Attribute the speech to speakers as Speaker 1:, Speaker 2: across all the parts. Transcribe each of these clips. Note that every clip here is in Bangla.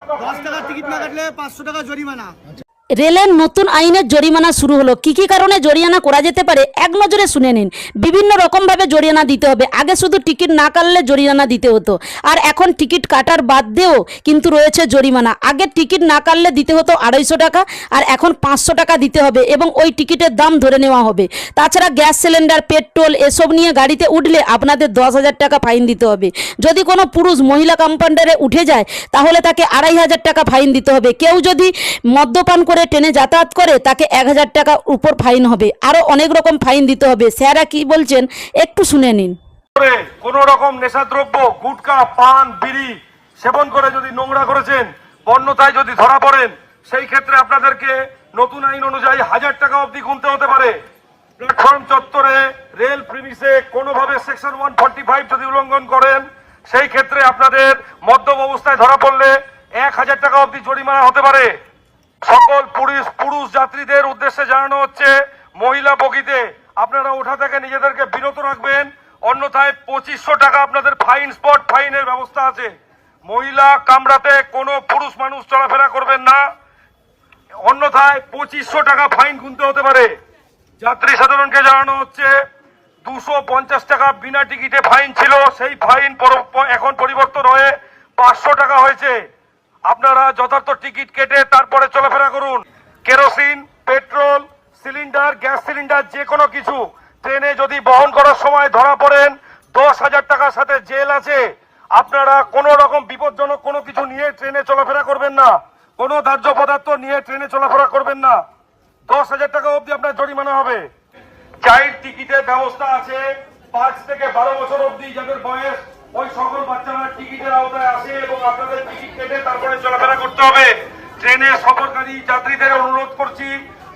Speaker 1: 10 টাকা টিকিট না কাটলে 500 টাকা জরিমানা।
Speaker 2: রেলের নতুন আইনের জরিমানা শুরু হলো। কি কি কারণে জরিমানা করা যেতে পারে এক নজরে শুনে নিন। বিভিন্ন রকমভাবে জরিমানা দিতে হবে। আগে শুধু টিকিট না কাটলে জরিমানা দিতে হতো, আর এখন টিকিট কাটার বাদ দিয়েও কিন্তু রয়েছে জরিমানা। আগে টিকিট না কাটলে দিতে হতো 250 টাকা, আর এখন 500 টাকা দিতে হবে এবং ওই টিকিটের দাম ধরে নেওয়া হবে। তাছাড়া গ্যাস সিলিন্ডার, পেট্রোল এসব নিয়ে গাড়িতে উঠলে আপনাদের 10,000 টাকা ফাইন দিতে হবে। যদি কোনো পুরুষ মহিলা কম্পাউন্ডারে উঠে যায় তাহলে তাকে 2,500 টাকা ফাইন দিতে হবে। কেউ যদি মদ্যপান করে ট্রেনে যাতায়াত করে তাকে 1,000 টাকা উপর ফাইন হবে। আরো অনেক রকম ফাইন দিতে হবে। স্যারা কি বলছেন একটু শুনে নিন।
Speaker 3: কোন রকম নেশাদ্রব্য, গুটখা, পান, বিড়ি সেবন করে যদি নোংরা করেছেন, বন্যতায় যদি ধরা পড়েন, সেই ক্ষেত্রে আপনাদেরকে নতুন আইন অনুযায়ী 1,000 টাকা অবধি গুনতে হতে পারে। প্ল্যাটফর্ম চত্বরে, রেল প্রিমিসে কোনোভাবে সেকশন 145 যদি উল্লঙ্ঘন করেন, সেই ক্ষেত্রে আপনাদের মদ্যপ অবস্থায় ধরা পড়লে 1,000 টাকা অবধি জরিমানা হতে পারে। সকল পুরুষ যাত্রীদের উদ্দেশ্যে জানানো হচ্ছে, মহিলা বগিতে আপনারা ওঠা থেকে নিজেদেরকে বিরত রাখবেন, অন্যথায় 2500 টাকা আপনাদের ফাইন, স্পট ফাইনের ব্যবস্থা আছে। মহিলা কামরাতে কোনো পুরুষ মানুষ চলাফেরা করবেন না, অন্যথায় 2500 টাকা ফাইন গুনতে হতে পারে। যাত্রী সাধারণকে জানানো হচ্ছে 250 টাকা বিনা টিকিটে ফাইন ছিল, সেই ফাইন এখন পরিবর্তন হয়ে 500 টাকা হয়েছে। আপনারা যথার্থ টিকিট কেটে তারপরে চলাফেরা করুন। Kerosene, petrol, cylinder, gas cylinder যে কোনো কিছু ট্রেনে যদি বহন করার সময় ধরা পড়েন 10,000 টাকার সাথে জেল আছে। আপনারা কোনো রকম বিপজ্জনক কোনো কিছু নিয়ে ট্রেনে চলাফেরা করবেন না, কোনো দাহ্য পদার্থ নিয়ে ট্রেনে চলাফেরা করবেন না। 10,000 টাকা অবধি আপনার জরিমানা হবে। চাইল্ড টিকিটের ব্যবস্থা আছে। 5 থেকে 12 বছর অবধি যাদের বয়স, ওই সকল বাচ্চারা টিকিটের আওতায় আসে এবং আপনাদের টিকিট কেটে তারপরে চলাফেরা করতে হবে। ট্রেনে সফরকারী যাত্রীদের অনুরোধ করছি,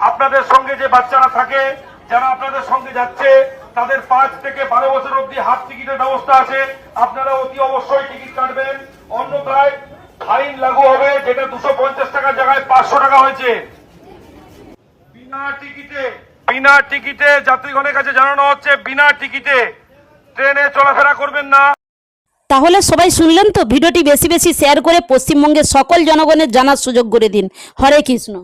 Speaker 3: আপনাদের সঙ্গে যে বাচ্চারা থাকে, যারা আপনাদের সঙ্গে যাচ্ছে, তাদের 5 থেকে 12 বছর অবধি হাফ টিকিটের ব্যবস্থা আছে। আপনারা অতি অবশ্যই টিকিট কাটবেন, অন্যথায় ফাইন লাগু হবে, যেটা 250 টাকার জায়গায় 500 টাকা হয়েছে। বিনা টিকিটে যাত্রীগণের কাছে জানানো হচ্ছে, বিনা টিকিটে ট্রেনে চলাফেরা করবেন না।
Speaker 2: তাহলে সবাই শুনলেন তো। ভিডিওটি বেশি বেশি শেয়ার করে পশ্চিমবঙ্গের সকল জনগণের জানার সুযোগ করে দিন। হরে কৃষ্ণ।